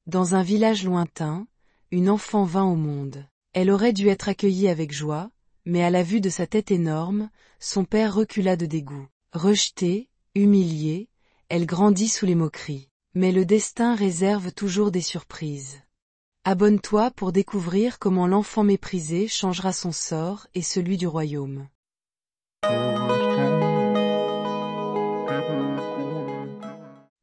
Dans un village lointain, une enfant vint au monde. Elle aurait dû être accueillie avec joie, mais à la vue de sa tête énorme, son père recula de dégoût. Rejetée, humiliée, elle grandit sous les moqueries. Mais le destin réserve toujours des surprises. Abonne-toi pour découvrir comment l'enfant méprisé changera son sort et celui du royaume.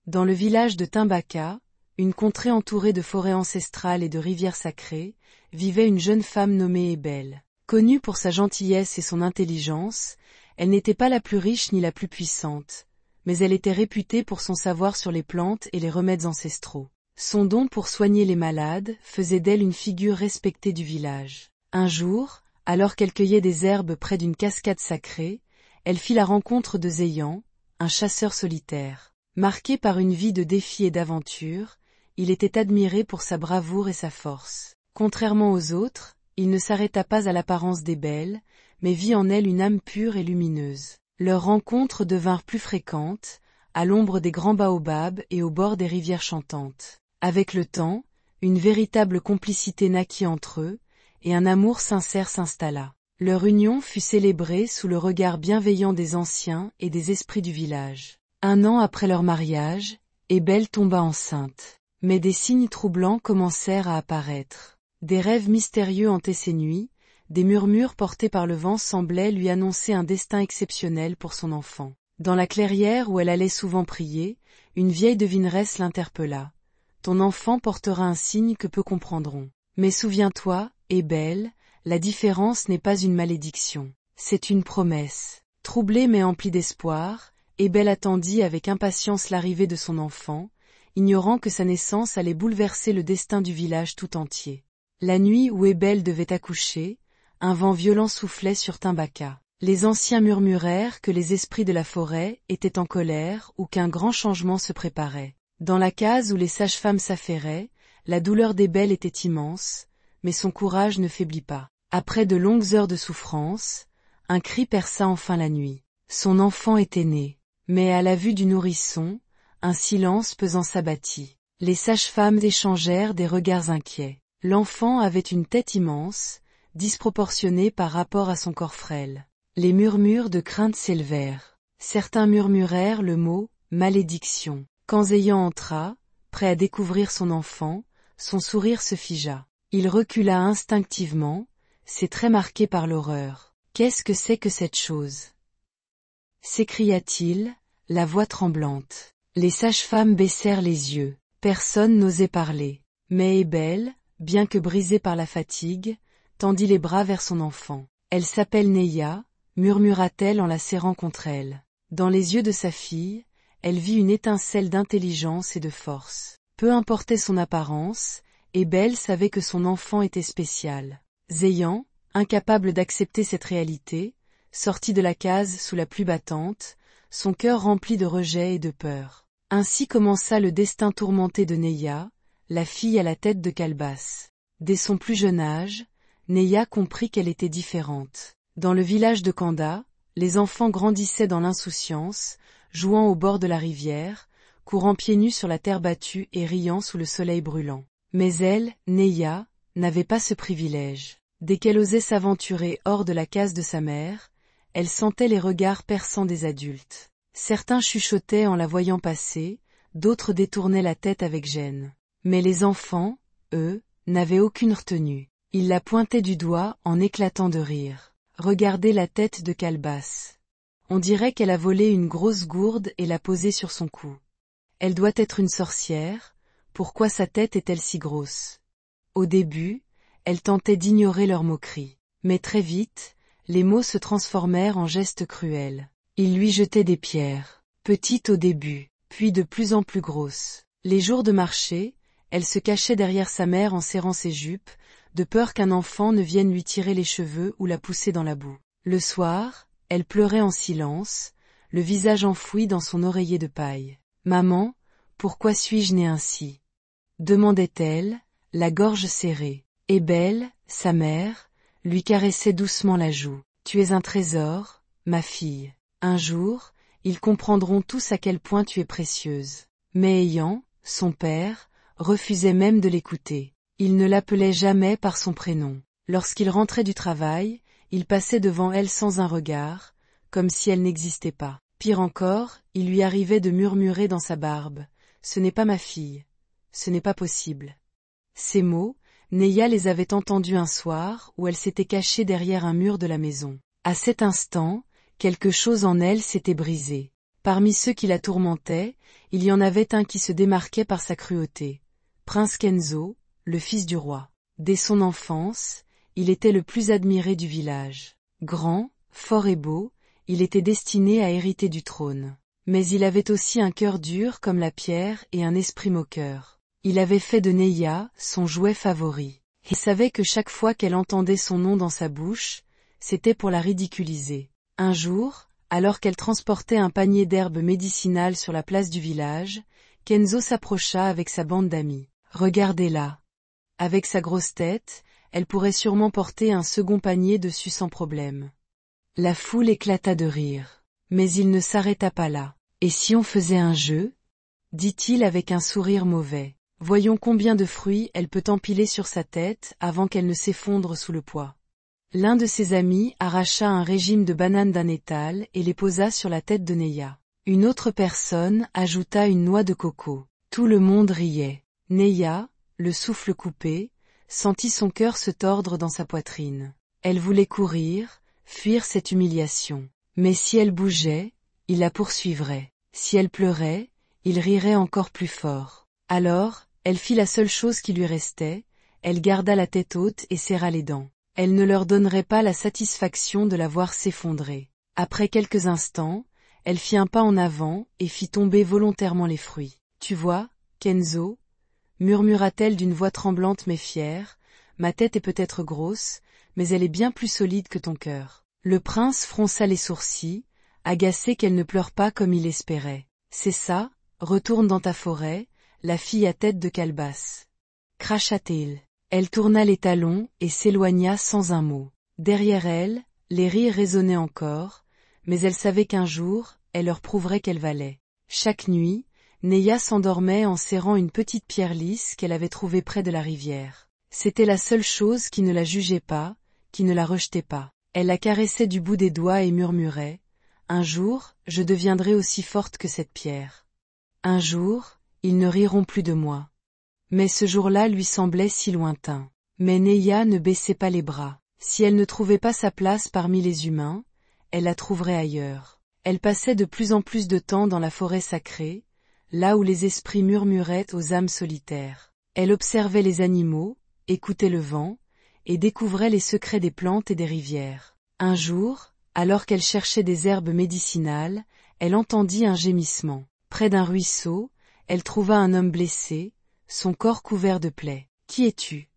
Dans le village de Timbaka, une contrée entourée de forêts ancestrales et de rivières sacrées, vivait une jeune femme nommée Ébelle. Connue pour sa gentillesse et son intelligence, elle n'était pas la plus riche ni la plus puissante, mais elle était réputée pour son savoir sur les plantes et les remèdes ancestraux. Son don pour soigner les malades faisait d'elle une figure respectée du village. Un jour, alors qu'elle cueillait des herbes près d'une cascade sacrée, elle fit la rencontre de Zéyan, un chasseur solitaire. Marqué par une vie de défis et d'aventures, il était admiré pour sa bravoure et sa force. Contrairement aux autres, il ne s'arrêta pas à l'apparence d'Ébelle, mais vit en elle une âme pure et lumineuse. Leurs rencontres devinrent plus fréquentes, à l'ombre des grands baobabs et au bord des rivières chantantes. Avec le temps, une véritable complicité naquit entre eux, et un amour sincère s'installa. Leur union fut célébrée sous le regard bienveillant des anciens et des esprits du village. 1 an après leur mariage, Ébelle tomba enceinte. Mais des signes troublants commencèrent à apparaître. Des rêves mystérieux hantaient ses nuits, des murmures portés par le vent semblaient lui annoncer un destin exceptionnel pour son enfant. Dans la clairière où elle allait souvent prier, une vieille devineresse l'interpella. « Ton enfant portera un signe que peu comprendront. Mais souviens-toi, Ébelle, la différence n'est pas une malédiction, c'est une promesse. » Troublée mais emplie d'espoir, Ébelle attendit avec impatience l'arrivée de son enfant, ignorant que sa naissance allait bouleverser le destin du village tout entier. La nuit où Ébelle devait accoucher, un vent violent soufflait sur Timbaka. Les anciens murmurèrent que les esprits de la forêt étaient en colère ou qu'un grand changement se préparait. Dans la case où les sages-femmes s'affairaient, la douleur d'Ébelle était immense, mais son courage ne faiblit pas. Après de longues heures de souffrance, un cri perça enfin la nuit. Son enfant était né. Mais à la vue du nourrisson, un silence pesant s'abattit. Les sages-femmes échangèrent des regards inquiets. L'enfant avait une tête immense, disproportionnée par rapport à son corps frêle. Les murmures de crainte s'élevèrent. Certains murmurèrent le mot « malédiction ». Quand Zéyan entra, prêt à découvrir son enfant, son sourire se figea. Il recula instinctivement, ses traits marqués par l'horreur. « Qu'est-ce que c'est que cette chose ?» s'écria-t-il, la voix tremblante. Les sages-femmes baissèrent les yeux. Personne n'osait parler. Mais Ébelle, bien que brisée par la fatigue, tendit les bras vers son enfant. « Elle s'appelle Neya », murmura-t-elle en la serrant contre elle. Dans les yeux de sa fille, elle vit une étincelle d'intelligence et de force. Peu importait son apparence, Ébelle savait que son enfant était spécial. Zéyan, incapable d'accepter cette réalité, sortit de la case sous la pluie battante, son cœur rempli de rejet et de peur. Ainsi commença le destin tourmenté de Neya, la fille à la tête de calebasse. Dès son plus jeune âge, Neya comprit qu'elle était différente. Dans le village de Kanda, les enfants grandissaient dans l'insouciance, jouant au bord de la rivière, courant pieds nus sur la terre battue et riant sous le soleil brûlant. Mais elle, Neya, n'avait pas ce privilège. Dès qu'elle osait s'aventurer hors de la case de sa mère, elle sentait les regards perçants des adultes. Certains chuchotaient en la voyant passer, d'autres détournaient la tête avec gêne. Mais les enfants, eux, n'avaient aucune retenue. Ils la pointaient du doigt en éclatant de rire. Regardez la tête de calebasse. On dirait qu'elle a volé une grosse gourde et l'a posée sur son cou. Elle doit être une sorcière, pourquoi sa tête est-elle si grosse? Au début, elle tentait d'ignorer leurs moqueries. Mais très vite, les mots se transformèrent en gestes cruels. Ils lui jetaient des pierres, petites au début, puis de plus en plus grosses. Les jours de marché, elle se cachait derrière sa mère en serrant ses jupes, de peur qu'un enfant ne vienne lui tirer les cheveux ou la pousser dans la boue. Le soir, elle pleurait en silence, le visage enfoui dans son oreiller de paille. « Maman, pourquoi suis-je née ainsi ?» demandait-elle, la gorge serrée. Ébelle, sa mère, lui caressait doucement la joue. « Tu es un trésor, ma fille. Un jour, ils comprendront tous à quel point tu es précieuse. » Mais Eyan, son père, refusait même de l'écouter. Il ne l'appelait jamais par son prénom. Lorsqu'il rentrait du travail, il passait devant elle sans un regard, comme si elle n'existait pas. Pire encore, il lui arrivait de murmurer dans sa barbe, « Ce n'est pas ma fille. Ce n'est pas possible. » Ces mots, Neya les avait entendus un soir où elle s'était cachée derrière un mur de la maison. À cet instant, quelque chose en elle s'était brisé. Parmi ceux qui la tourmentaient, il y en avait un qui se démarquait par sa cruauté. Prince Kenzo, le fils du roi. Dès son enfance, il était le plus admiré du village. Grand, fort et beau, il était destiné à hériter du trône. Mais il avait aussi un cœur dur comme la pierre et un esprit moqueur. Il avait fait de Neya son jouet favori. Il savait que chaque fois qu'elle entendait son nom dans sa bouche, c'était pour la ridiculiser. Un jour, alors qu'elle transportait un panier d'herbes médicinales sur la place du village, Kenzo s'approcha avec sa bande d'amis. « Regardez-la. Avec sa grosse tête, elle pourrait sûrement porter un second panier dessus sans problème. » La foule éclata de rire. Mais il ne s'arrêta pas là. « Et si on faisait un jeu ?» dit-il avec un sourire mauvais. « Voyons combien de fruits elle peut empiler sur sa tête avant qu'elle ne s'effondre sous le poids. » L'un de ses amis arracha un régime de bananes d'un étal et les posa sur la tête de Neya. Une autre personne ajouta une noix de coco. Tout le monde riait. Neya, le souffle coupé, sentit son cœur se tordre dans sa poitrine. Elle voulait courir, fuir cette humiliation. Mais si elle bougeait, il la poursuivrait. Si elle pleurait, il rirait encore plus fort. Alors, elle fit la seule chose qui lui restait, elle garda la tête haute et serra les dents. Elle ne leur donnerait pas la satisfaction de la voir s'effondrer. Après quelques instants, elle fit un pas en avant et fit tomber volontairement les fruits. « Tu vois, Kenzo » murmura-t-elle d'une voix tremblante mais fière, « ma tête est peut-être grosse, mais elle est bien plus solide que ton cœur. » Le prince fronça les sourcils, agacé qu'elle ne pleure pas comme il espérait. « C'est ça, retourne dans ta forêt, la fille à tête de calebasse. » Cracha-t-il. Elle tourna les talons et s'éloigna sans un mot. Derrière elle, les rires résonnaient encore, mais elle savait qu'un jour, elle leur prouverait qu'elle valait. Chaque nuit, Neya s'endormait en serrant une petite pierre lisse qu'elle avait trouvée près de la rivière. C'était la seule chose qui ne la jugeait pas, qui ne la rejetait pas. Elle la caressait du bout des doigts et murmurait « Un jour, je deviendrai aussi forte que cette pierre. Un jour, ils ne riront plus de moi. » Mais ce jour-là lui semblait si lointain. Mais Neya ne baissait pas les bras. Si elle ne trouvait pas sa place parmi les humains, elle la trouverait ailleurs. Elle passait de plus en plus de temps dans la forêt sacrée, là où les esprits murmuraient aux âmes solitaires. Elle observait les animaux, écoutait le vent, et découvrait les secrets des plantes et des rivières. Un jour, alors qu'elle cherchait des herbes médicinales, elle entendit un gémissement. Près d'un ruisseau, elle trouva un homme blessé, son corps couvert de plaies. « Qui es-tu »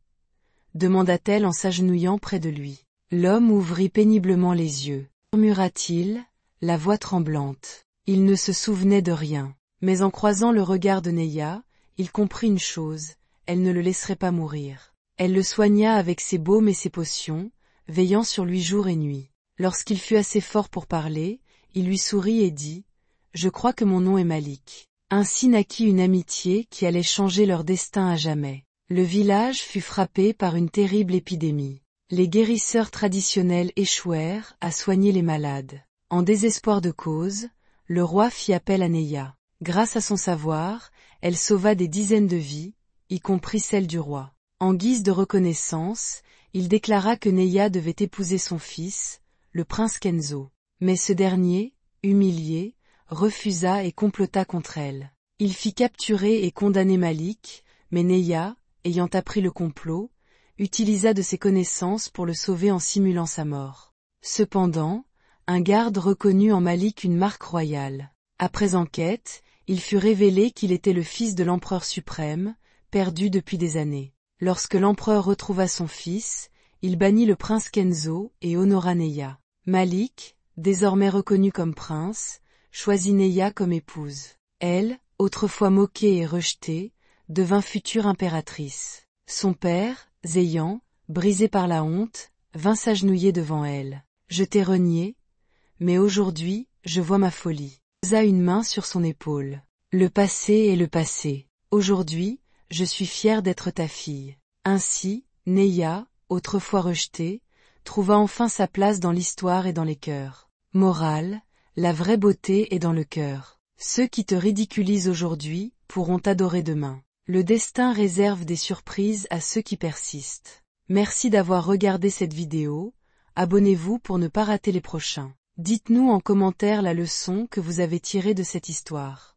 demanda-t-elle en s'agenouillant près de lui. L'homme ouvrit péniblement les yeux. Murmura-t-il, la voix tremblante. Il ne se souvenait de rien. Mais en croisant le regard de Neya, il comprit une chose, elle ne le laisserait pas mourir. Elle le soigna avec ses baumes et ses potions, veillant sur lui jour et nuit. Lorsqu'il fut assez fort pour parler, il lui sourit et dit « Je crois que mon nom est Malik. » Ainsi naquit une amitié qui allait changer leur destin à jamais. Le village fut frappé par une terrible épidémie. Les guérisseurs traditionnels échouèrent à soigner les malades. En désespoir de cause, le roi fit appel à Neya. Grâce à son savoir, elle sauva des dizaines de vies, y compris celle du roi. En guise de reconnaissance, il déclara que Neya devait épouser son fils, le prince Kenzo. Mais ce dernier, humilié, refusa et complota contre elle. Il fit capturer et condamner Malik, mais Neya, ayant appris le complot, utilisa de ses connaissances pour le sauver en simulant sa mort. Cependant, un garde reconnut en Malik une marque royale. Après enquête, il fut révélé qu'il était le fils de l'empereur suprême, perdu depuis des années. Lorsque l'empereur retrouva son fils, il bannit le prince Kenzo et honora Neya. Malik, désormais reconnu comme prince, choisit Neya comme épouse. Elle, autrefois moquée et rejetée, devint future impératrice. Son père, Zéyan, brisé par la honte, vint s'agenouiller devant elle. « Je t'ai renié, mais aujourd'hui, je vois ma folie. » Posa une main sur son épaule. « Le passé est le passé. Aujourd'hui, je suis fière d'être ta fille. Ainsi, Neya, autrefois rejetée, trouva enfin sa place dans l'histoire et dans les cœurs. Morale, la vraie beauté est dans le cœur. Ceux qui te ridiculisent aujourd'hui, pourront t'adorer demain. Le destin réserve des surprises à ceux qui persistent. Merci d'avoir regardé cette vidéo, abonnez-vous pour ne pas rater les prochains. Dites-nous en commentaire la leçon que vous avez tirée de cette histoire.